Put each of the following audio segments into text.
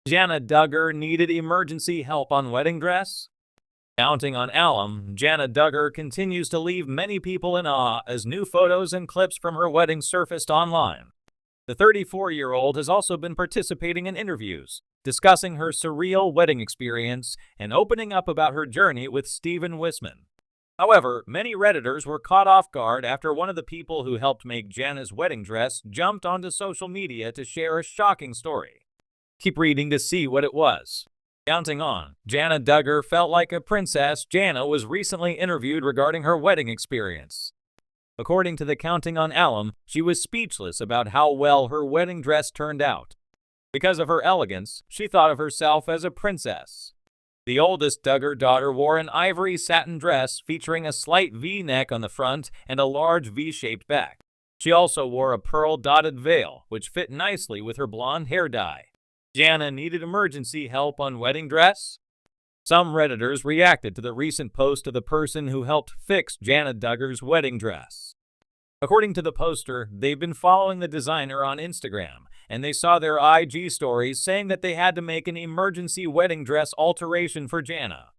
Jana Duggar needed emergency help on wedding dress? Counting on alum, Jana Duggar continues to leave many people in awe as new photos and clips from her wedding surfaced online. The 34-year-old has also been participating in interviews, discussing her surreal wedding experience and opening up about her journey with Stephen Wisman. However, many Redditors were caught off guard after one of the people who helped make Jana's wedding dress jumped onto social media to share a shocking story. Keep reading to see what it was. Counting on, Jana Duggar felt like a princess. Jana was recently interviewed regarding her wedding experience. According to the Counting on alum, she was speechless about how well her wedding dress turned out. Because of her elegance, she thought of herself as a princess. The oldest Duggar daughter wore an ivory satin dress featuring a slight V-neck on the front and a large V-shaped back. She also wore a pearl-dotted veil, which fit nicely with her blonde hair dye. Jana needed emergency help on wedding dress? Some Redditors reacted to the recent post of the person who helped fix Jana Duggar's wedding dress. According to the poster, they've been following the designer on Instagram, and they saw their IG stories saying that they had to make an emergency wedding dress alteration for Jana.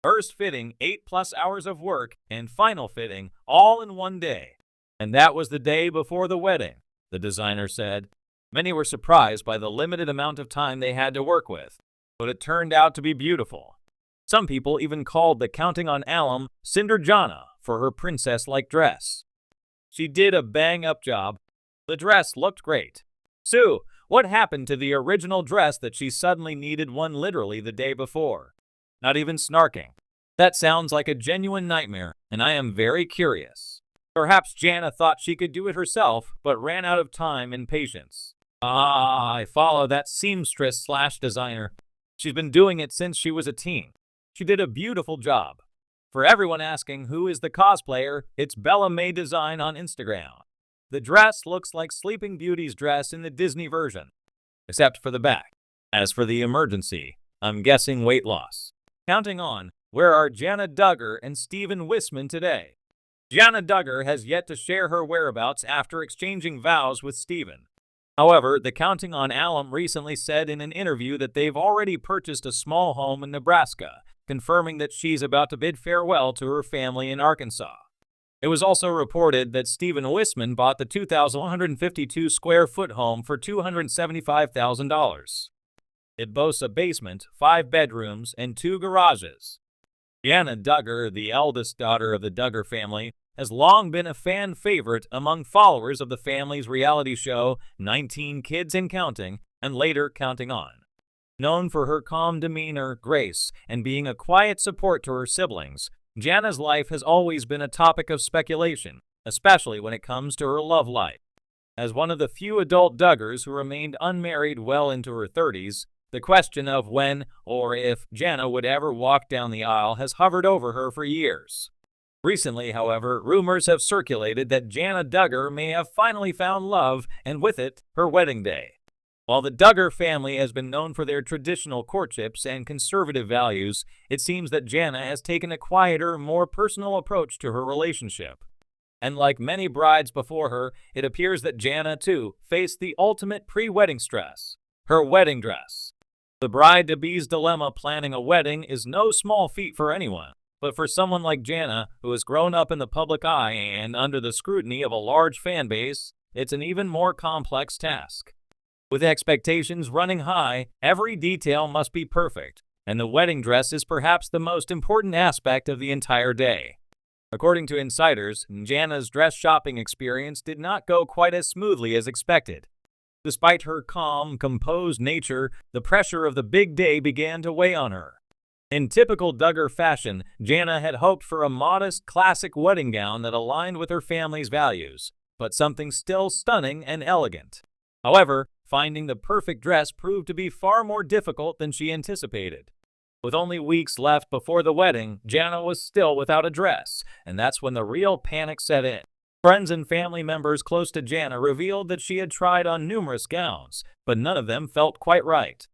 First fitting, 8+ hours of work, and final fitting, all in one day. And that was the day before the wedding, the designer said. Many were surprised by the limited amount of time they had to work with, but it turned out to be beautiful. Some people even called the Counting on alum Cinder Jana for her princess-like dress. She did a bang-up job. The dress looked great. Sue, what happened to the original dress that she suddenly needed one literally the day before? Not even snarking. That sounds like a genuine nightmare, and I am very curious. Perhaps Jana thought she could do it herself, but ran out of time and patience. I follow that seamstress/designer. She's been doing it since she was a teen. She did a beautiful job. For everyone asking who is the cosplayer, it's Bella May Design on Instagram. The dress looks like Sleeping Beauty's dress in the Disney version, except for the back. As for the emergency, I'm guessing weight loss. Counting on, where are Jana Duggar and Stephen Wisman today? Jana Duggar has yet to share her whereabouts after exchanging vows with Stephen. However, the Counting on alum recently said in an interview that they've already purchased a small home in Nebraska, confirming that she's about to bid farewell to her family in Arkansas. It was also reported that Stephen Wisman bought the 2,152 square foot home for $275,000. It boasts a basement, 5 bedrooms, and 2 garages. Jana Duggar, the eldest daughter of the Duggar family, has long been a fan favorite among followers of the family's reality show 19 Kids and Counting, and later Counting On. Known for her calm demeanor, grace, and being a quiet support to her siblings, Jana's life has always been a topic of speculation, especially when it comes to her love life. As one of the few adult Duggars who remained unmarried well into her 30s, the question of when or if Jana would ever walk down the aisle has hovered over her for years. Recently, however, rumors have circulated that Jana Duggar may have finally found love, and with it, her wedding day. While the Duggar family has been known for their traditional courtships and conservative values, it seems that Jana has taken a quieter, more personal approach to her relationship. And like many brides before her, it appears that Jana, too, faced the ultimate pre-wedding stress: her wedding dress. The bride-to-be's dilemma planning a wedding is no small feat for anyone. But for someone like Jana, who has grown up in the public eye and under the scrutiny of a large fan base, it's an even more complex task. With expectations running high, every detail must be perfect, and the wedding dress is perhaps the most important aspect of the entire day. According to insiders, Jana's dress shopping experience did not go quite as smoothly as expected. Despite her calm, composed nature, the pressure of the big day began to weigh on her. In typical Duggar fashion, Jana had hoped for a modest, classic wedding gown that aligned with her family's values, but something still stunning and elegant. However, finding the perfect dress proved to be far more difficult than she anticipated. With only weeks left before the wedding, Jana was still without a dress, and that's when the real panic set in. Friends and family members close to Jana revealed that she had tried on numerous gowns, but none of them felt quite right.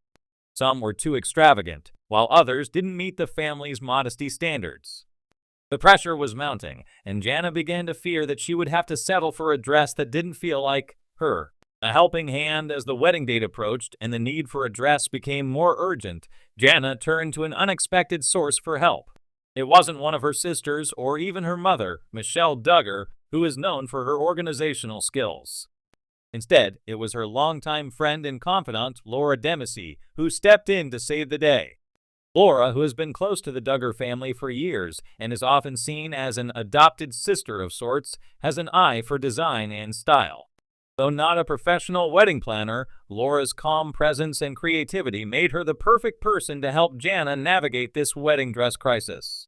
Some were too extravagant, while others didn't meet the family's modesty standards. The pressure was mounting, and Jana began to fear that she would have to settle for a dress that didn't feel like her. A helping hand as the wedding date approached and the need for a dress became more urgent, Jana turned to an unexpected source for help. It wasn't one of her sisters or even her mother, Michelle Duggar, who is known for her organizational skills. Instead, it was her longtime friend and confidant, Laura Dempsey, who stepped in to save the day. Laura, who has been close to the Duggar family for years and is often seen as an adopted sister of sorts, has an eye for design and style. Though not a professional wedding planner, Laura's calm presence and creativity made her the perfect person to help Jana navigate this wedding dress crisis.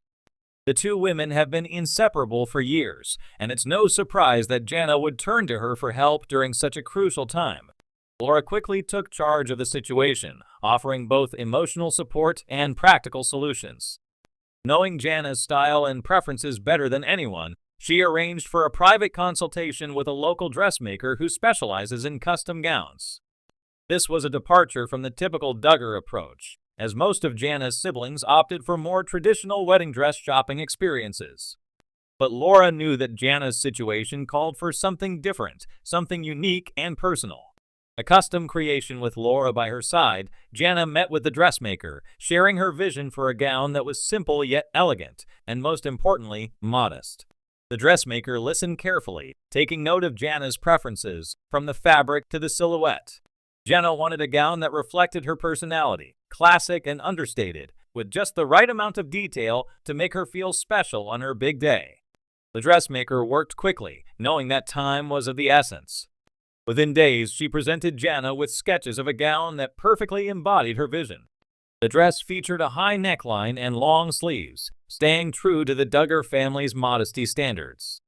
The two women have been inseparable for years, and it's no surprise that Jana would turn to her for help during such a crucial time. Laura quickly took charge of the situation, offering both emotional support and practical solutions. Knowing Jana's style and preferences better than anyone, she arranged for a private consultation with a local dressmaker who specializes in custom gowns. This was a departure from the typical Duggar approach, as most of Jana's siblings opted for more traditional wedding dress shopping experiences. But Laura knew that Jana's situation called for something different, something unique and personal. A custom creation with Laura by her side, Jana met with the dressmaker, sharing her vision for a gown that was simple yet elegant, and most importantly, modest. The dressmaker listened carefully, taking note of Jana's preferences, from the fabric to the silhouette. Jana wanted a gown that reflected her personality, classic and understated, with just the right amount of detail to make her feel special on her big day. The dressmaker worked quickly, knowing that time was of the essence. Within days, she presented Jana with sketches of a gown that perfectly embodied her vision. The dress featured a high neckline and long sleeves, staying true to the Duggar family's modesty standards.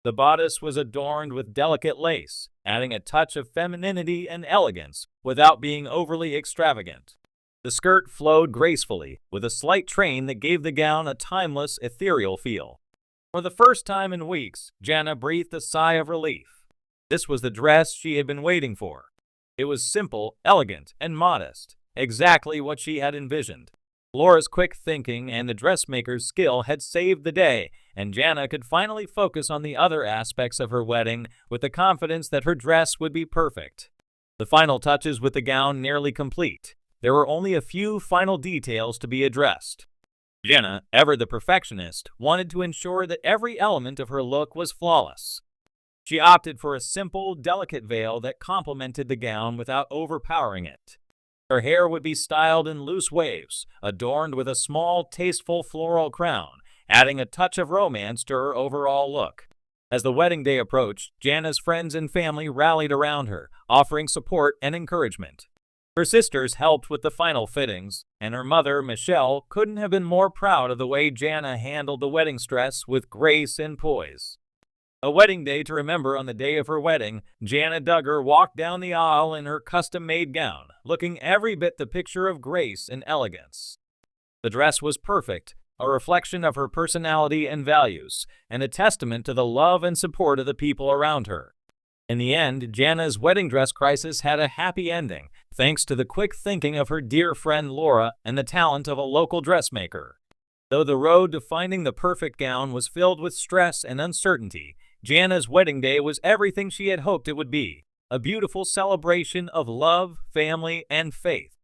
The bodice was adorned with delicate lace, adding a touch of femininity and elegance without being overly extravagant. The skirt flowed gracefully, with a slight train that gave the gown a timeless, ethereal feel. For the first time in weeks, Jana breathed a sigh of relief. This was the dress she had been waiting for. It was simple, elegant, and modest, exactly what she had envisioned. Laura's quick thinking and the dressmaker's skill had saved the day, and Jana could finally focus on the other aspects of her wedding with the confidence that her dress would be perfect. The final touches with the gown nearly complete. There were only a few final details to be addressed. Jana, ever the perfectionist, wanted to ensure that every element of her look was flawless. She opted for a simple, delicate veil that complemented the gown without overpowering it. Her hair would be styled in loose waves, adorned with a small, tasteful floral crown, adding a touch of romance to her overall look. As the wedding day approached, Jana's friends and family rallied around her, offering support and encouragement. Her sisters helped with the final fittings, and her mother, Michelle, couldn't have been more proud of the way Jana handled the wedding dress with grace and poise. A wedding day to remember on the day of her wedding, Jana Duggar walked down the aisle in her custom-made gown, looking every bit the picture of grace and elegance. The dress was perfect, a reflection of her personality and values, and a testament to the love and support of the people around her. In the end, Jana's wedding dress crisis had a happy ending, thanks to the quick thinking of her dear friend Laura and the talent of a local dressmaker. Though the road to finding the perfect gown was filled with stress and uncertainty, Jana's wedding day was everything she had hoped it would be, a beautiful celebration of love, family, and faith.